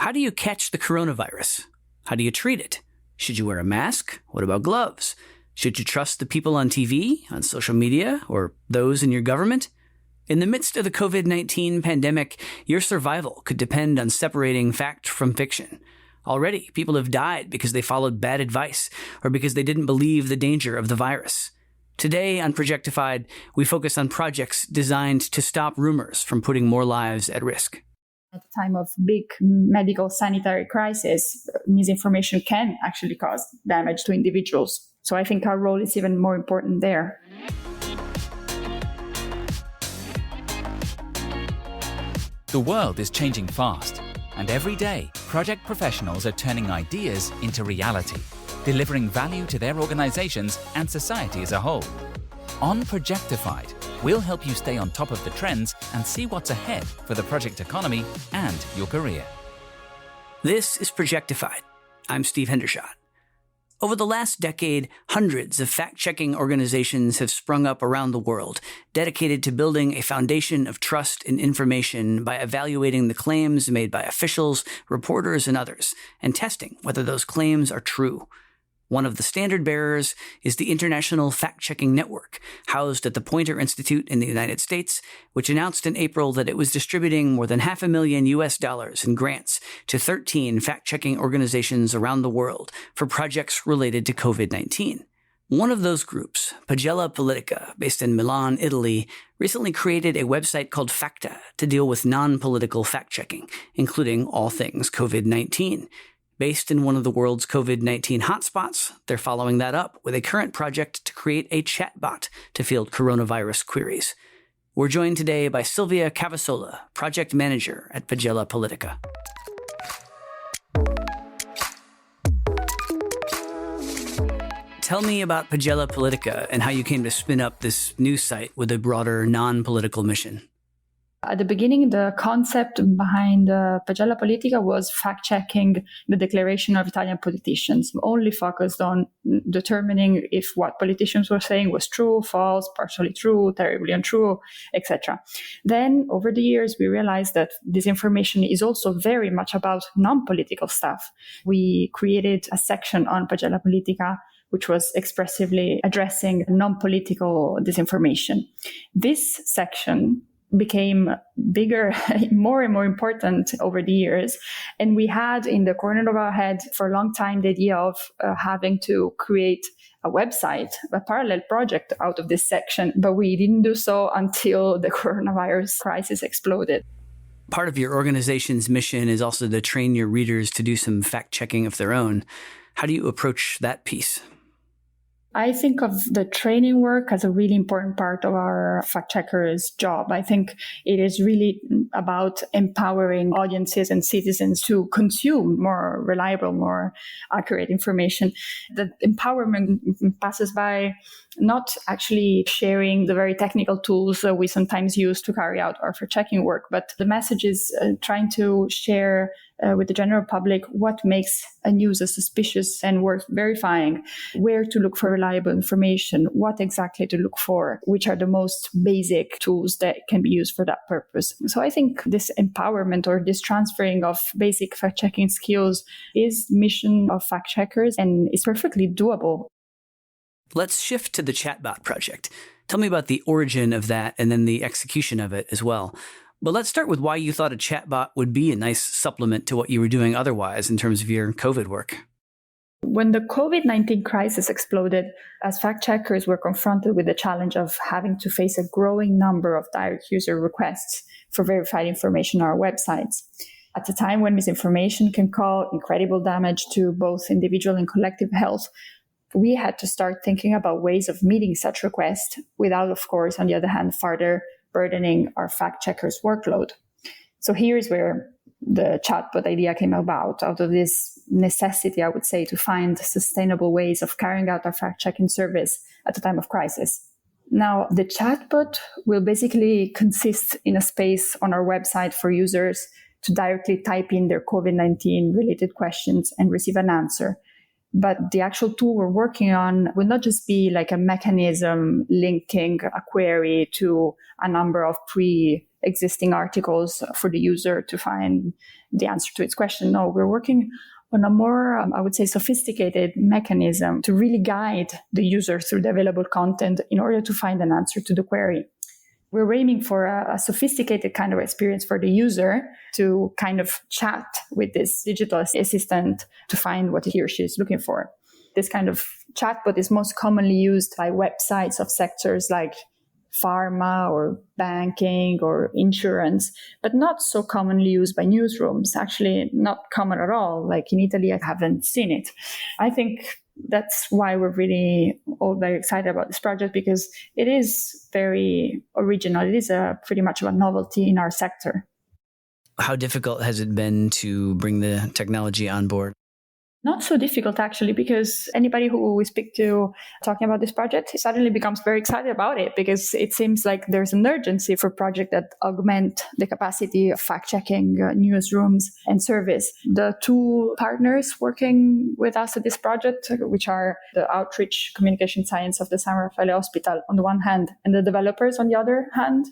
How do you catch the coronavirus? How do you treat it? Should you wear a mask? What about gloves? Should you trust the people on TV, on social media, or those in your government? In the midst of the COVID-19 pandemic, your survival could depend on separating fact from fiction. Already, people have died because they followed bad advice or because they didn't believe the danger of the virus. Today on Projectified, we focus on projects designed to stop rumors from putting more lives at risk. At the time of big medical sanitary crisis, misinformation can actually cause damage to individuals. So I think our role is even more important there. The world is changing fast, and every day, project professionals are turning ideas into reality, delivering value to their organizations and society as a whole. On Projectified, we'll help you stay on top of the trends and see what's ahead for the project economy and your career. This is Projectified. I'm Steve Hendershot. Over the last decade, hundreds of fact-checking organizations have sprung up around the world, dedicated to building a foundation of trust in information by evaluating the claims made by officials, reporters, and others, and testing whether those claims are true. One of the standard bearers is the International Fact-Checking Network, housed at the Poynter Institute in the United States, which announced in April that it was distributing more than $500,000 in grants to 13 fact-checking organizations around the world for projects related to COVID-19. One of those groups, Pagella Politica, based in Milan, Italy, recently created a website called Facta to deal with non-political fact-checking, including all things COVID-19. Based in one of the world's COVID-19 hotspots, they're following that up with a current project to create a chatbot to field coronavirus queries. We're joined today by Silvia Cavasola, project manager at Pagella Politica. Tell me about Pagella Politica and how you came to spin up this news site with a broader non-political mission. At the beginning, the concept behind Pagella Politica was fact-checking the declaration of Italian politicians, only focused on determining if what politicians were saying was true, false, partially true, terribly untrue, etc. Then, over the years, we realized that this information is also very much about non-political stuff. We created a section on Pagella Politica which was expressively addressing non-political disinformation. This section became bigger, more and more important over the years. And we had in the corner of our head for a long time the idea of having to create a website, a parallel project out of this section, but we didn't do so until the coronavirus crisis exploded. Part of your organization's mission is also to train your readers to do some fact-checking of their own. How do you approach that piece? I think of the training work as a really important part of our fact-checkers' job. I think it is really about empowering audiences and citizens to consume more reliable, more accurate information. The empowerment passes by not actually sharing the very technical tools that we sometimes use to carry out our fact-checking work, but the message is trying to share with the general public what makes a news suspicious and worth verifying, where to look for reliable information, what exactly to look for, which are the most basic tools that can be used for that purpose. So I think this empowerment or this transferring of basic fact-checking skills is mission of fact-checkers and is perfectly doable. Let's shift to the chatbot project. Tell me about the origin of that and then the execution of it as well. But let's start with why you thought a chatbot would be a nice supplement to what you were doing otherwise in terms of your COVID work. When the COVID-19 crisis exploded, as fact-checkers were confronted with the challenge of having to face a growing number of direct user requests for verified information on our websites. At a time when misinformation can cause incredible damage to both individual and collective health, we had to start thinking about ways of meeting such requests without, of course, on the other hand, further burdening our fact-checkers' workload. So here's where the chatbot idea came about, out of this necessity, I would say, to find sustainable ways of carrying out our fact-checking service at a time of crisis. Now, the chatbot will basically consist in a space on our website for users to directly type in their COVID-19 related questions and receive an answer. But the actual tool we're working on will not just be like a mechanism linking a query to a number of existing articles for the user to find the answer to its question. No, we're working on a more, I would say, sophisticated mechanism to really guide the user through the available content in order to find an answer to the query. We're aiming for a sophisticated kind of experience for the user to kind of chat with this digital assistant to find what he or she is looking for. This kind of chatbot is most commonly used by websites of sectors like pharma or banking or insurance, but not so commonly used by newsrooms. Actually, not common at all. Like in Italy, I haven't seen it. I think that's why we're really all very excited about this project, because it is very original. It is pretty much of a novelty in our sector. How difficult has it been to bring the technology on board? Not so difficult, actually, because anybody who we speak to talking about this project suddenly becomes very excited about it, because it seems like there's an urgency for projects that augment the capacity of fact-checking newsrooms and service. The two partners working with us at this project, which are the Outreach Communication Science of the San Raffaele Hospital on the one hand, and the developers on the other hand,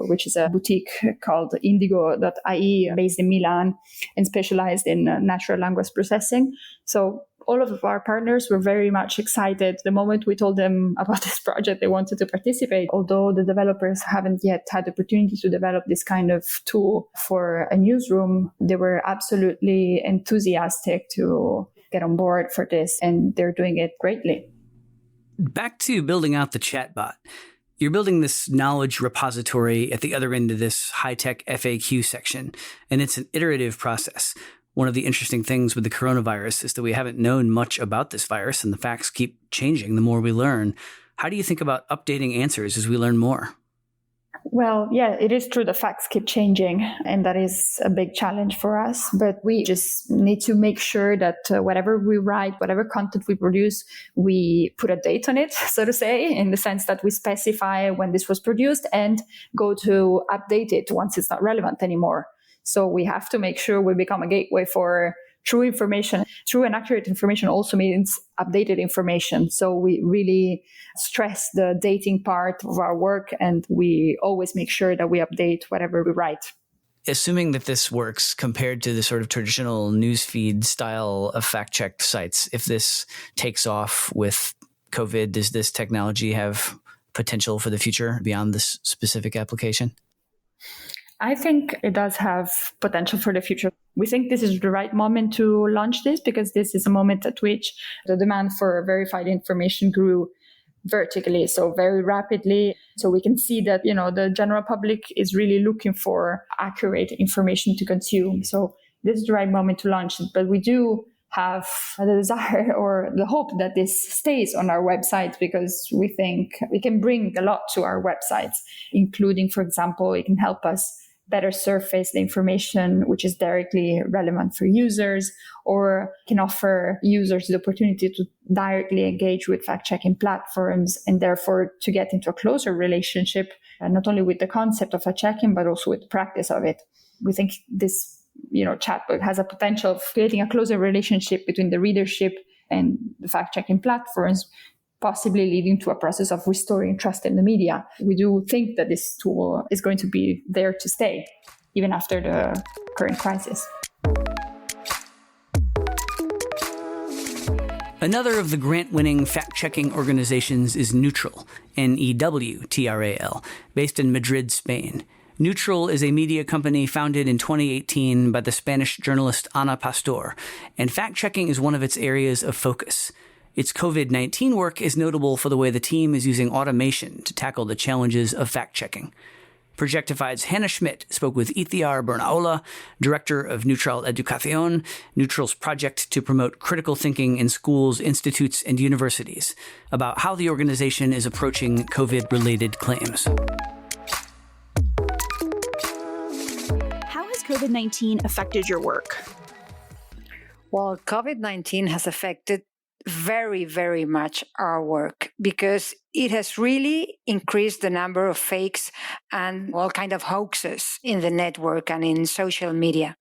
which is a boutique called Indigo.ai based in Milan and specialized in natural language processing. So all of our partners were very much excited. The moment we told them about this project, they wanted to participate. Although the developers haven't yet had the opportunity to develop this kind of tool for a newsroom, they were absolutely enthusiastic to get on board for this, and they're doing it greatly. Back to building out the chatbot. You're building this knowledge repository at the other end of this high-tech FAQ section, and it's an iterative process. One of the interesting things with the coronavirus is that we haven't known much about this virus, and the facts keep changing the more we learn. How do you think about updating answers as we learn more? Well, yeah, it is true. The facts keep changing, and that is a big challenge for us. But we just need to make sure that whatever we write, whatever content we produce, we put a date on it, so to say, in the sense that we specify when this was produced and go to update it once it's not relevant anymore. So we have to make sure we become a gateway for true information. True and accurate information also means updated information. So we really stress the dating part of our work, and we always make sure that we update whatever we write. Assuming that this works compared to the sort of traditional newsfeed style of fact-check sites, if this takes off with COVID, does this technology have potential for the future beyond this specific application? I think it does have potential for the future. We think this is the right moment to launch this, because this is a moment at which the demand for verified information grew vertically, so very rapidly. So we can see that, the general public is really looking for accurate information to consume. So this is the right moment to launch it. But we do have the desire or the hope that this stays on our website, because we think we can bring a lot to our websites, including, for example, it can help us better surface the information which is directly relevant for users, or can offer users the opportunity to directly engage with fact-checking platforms, and therefore to get into a closer relationship, not only with the concept of fact-checking, but also with the practice of it. We think this chatbot has a potential of creating a closer relationship between the readership and the fact-checking platforms, possibly leading to a process of restoring trust in the media. We do think that this tool is going to be there to stay, even after the current crisis. Another of the grant-winning fact-checking organizations is Newtral, Newtral, based in Madrid, Spain. Newtral is a media company founded in 2018 by the Spanish journalist Ana Pastor, and fact-checking is one of its areas of focus. Its COVID-19 work is notable for the way the team is using automation to tackle the challenges of fact-checking. Projectified's Hannah Schmidt spoke with Itziar Bernaola, director of Newtral Educación, Newtral's project to promote critical thinking in schools, institutes, and universities, about how the organization is approaching COVID-related claims. How has COVID-19 affected your work? Well, COVID-19 has affected very, very much our work, because it has really increased the number of fakes and all kind of hoaxes in the network and in social media.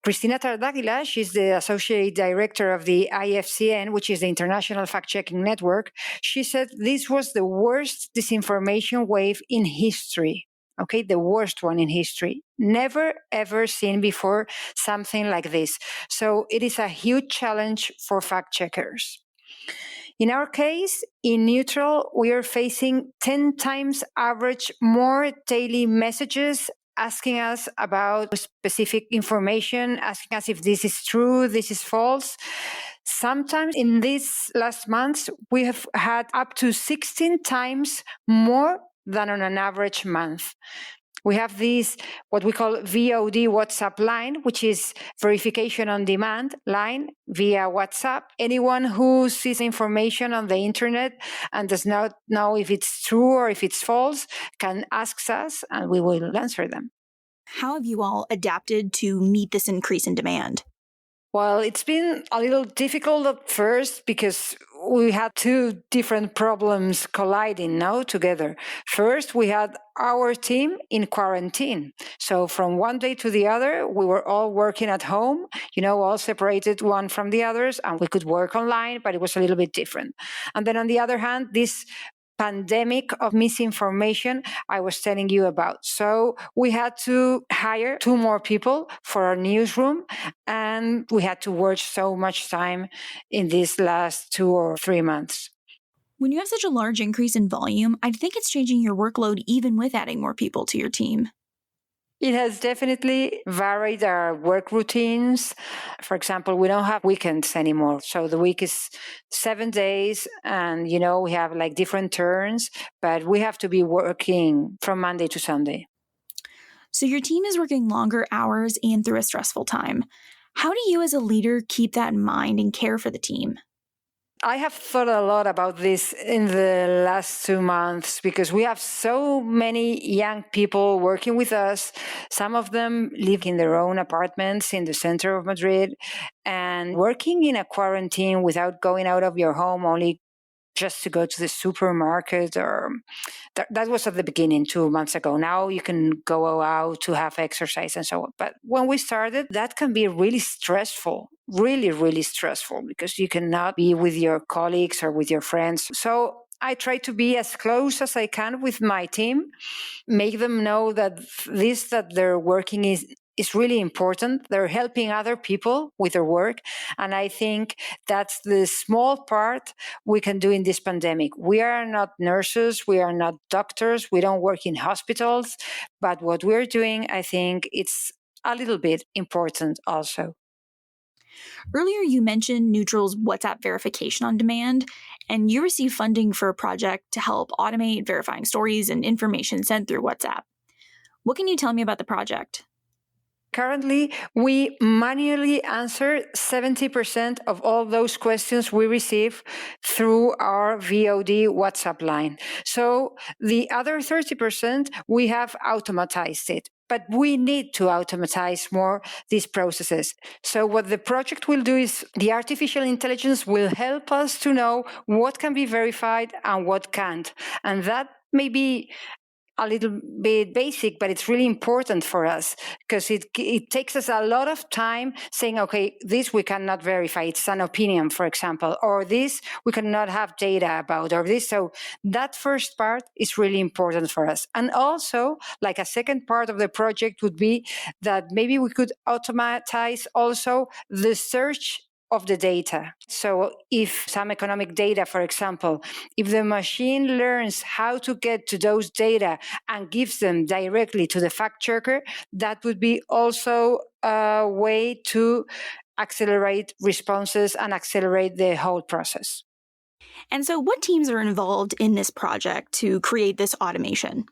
Cristina Tardagila, she's the Associate Director of the IFCN, which is the International Fact-Checking Network. She said this was the worst disinformation wave in history. okay, the worst one in history. Never, ever seen before something like this. So it is a huge challenge for fact checkers. In our case, in Newtral, we are facing 10 times average more daily messages asking us about specific information, asking us if this is true, this is false. Sometimes in these last months, we have had up to 16 times more than on an average month. We have this, what we call VOD WhatsApp line, which is verification on demand line via WhatsApp. Anyone who sees information on the internet and does not know if it's true or if it's false can ask us and we will answer them. How have you all adapted to meet this increase in demand? Well, it's been a little difficult at first because we had two different problems colliding now together. First, we had our team in quarantine. So from one day to the other, we were all working at home, all separated one from the others, and we could work online, but it was a little bit different. And then on the other hand, this pandemic of misinformation I was telling you about. So we had to hire 2 more people for our newsroom, and we had to work so much time in these last 2 or 3 months. When you have such a large increase in volume, I think it's changing your workload even with adding more people to your team. It has definitely varied our work routines. For example, we don't have weekends anymore. So the week is 7 days and, we have like different turns, but we have to be working from Monday to Sunday. So your team is working longer hours and through a stressful time. How do you as a leader keep that in mind and care for the team? I have thought a lot about this in the last 2 months because we have so many young people working with us. Some of them live in their own apartments in the center of Madrid, and working in a quarantine without going out of your home, only just to go to the supermarket, or that was at the beginning 2 months ago. Now you can go out to have exercise and so on. But when we started, that can be really stressful, really, really stressful, because you cannot be with your colleagues or with your friends. So I try to be as close as I can with my team, make them know that this that they're working is really important. They're helping other people with their work. And I think that's the small part we can do in this pandemic. We are not nurses. We are not doctors. We don't work in hospitals. But what we're doing, I think it's a little bit important also. Earlier, you mentioned Newtral's WhatsApp verification on demand, and you received funding for a project to help automate verifying stories and information sent through WhatsApp. What can you tell me about the project? Currently, we manually answer 70% of all those questions we receive through our VOD WhatsApp line. So the other 30%, we have automatized it. But we need to automatize more these processes. So what the project will do is the artificial intelligence will help us to know what can be verified and what can't. And that may be a little bit basic, but it's really important for us because it takes us a lot of time saying, okay, this we cannot verify. It's an opinion, for example, or this we cannot have data about, or this. So that first part is really important for us. And also, like a second part of the project would be that maybe we could automatize also the search of the data. So if some economic data, for example, if the machine learns how to get to those data and gives them directly to the fact checker, that would be also a way to accelerate responses and accelerate the whole process. And so what teams are involved in this project to create this automation?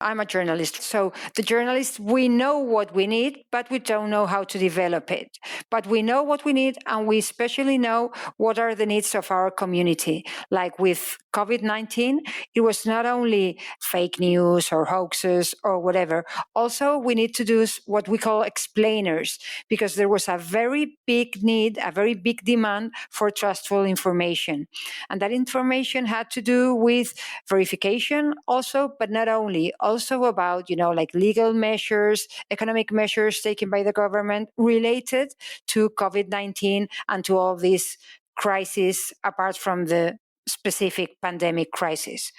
I'm a journalist. So the journalists, we know what we need, but we don't know how to develop it. But we know what we need, and we especially know what are the needs of our community. Like with COVID-19, it was not only fake news or hoaxes or whatever. Also, we need to do what we call explainers, because there was a very big need, a very big demand for trustful information. And that information had to do with verification also, but not only, also about, like legal measures, economic measures taken by the government related to COVID-19 and to all these crises apart from the specific pandemic crisis.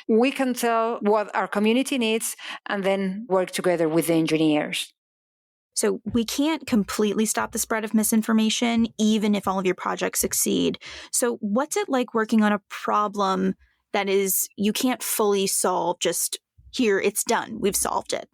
We can tell what our community needs and then work together with the engineers. So we can't completely stop the spread of misinformation, even if all of your projects succeed. So what's it like working on a problem that is you can't fully solve, just here, it's done, we've solved it?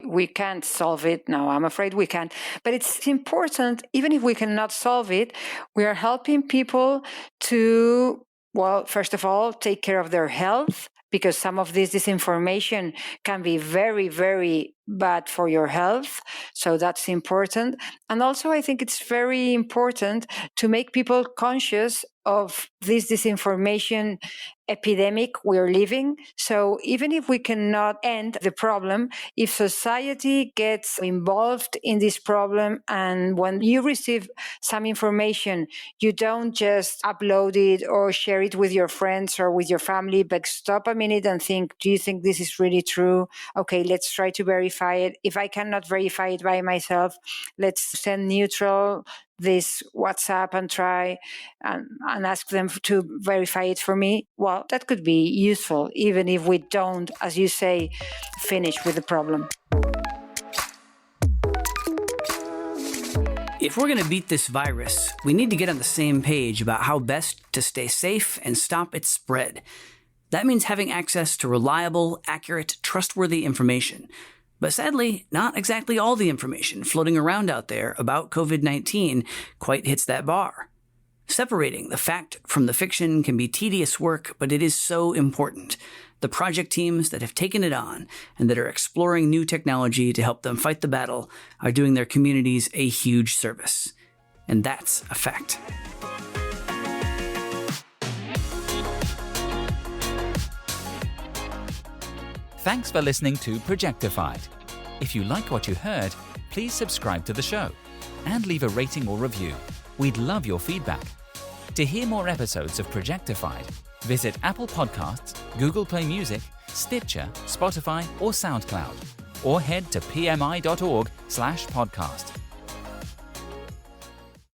We can't solve it. No, I'm afraid we can't. But it's important, even if we cannot solve it, we are helping people to, well, first of all, take care of their health, because some of this disinformation can be very, very bad for your health. So that's important. And also, I think it's very important to make people conscious of this disinformation epidemic we're living. So even if we cannot end the problem, if society gets involved in this problem, and when you receive some information, you don't just upload it or share it with your friends or with your family, but stop a minute and think, do you think this is really true? Okay, let's try to verify it. If I cannot verify it by myself, let's send Newtral this WhatsApp and try and ask them to verify it for me. Well, that could be useful, even if we don't, as you say, finish with the problem. If we're going to beat this virus, we need to get on the same page about how best to stay safe and stop its spread. That means having access to reliable, accurate, trustworthy information. But sadly, not exactly all the information floating around out there about COVID-19 quite hits that bar. Separating the fact from the fiction can be tedious work, but it is so important. The project teams that have taken it on and that are exploring new technology to help them fight the battle are doing their communities a huge service. And that's a fact. Thanks for listening to Projectified. If you like what you heard, please subscribe to the show and leave a rating or review. We'd love your feedback. To hear more episodes of Projectified, visit Apple Podcasts, Google Play Music, Stitcher, Spotify, or SoundCloud, or head to pmi.org/podcast.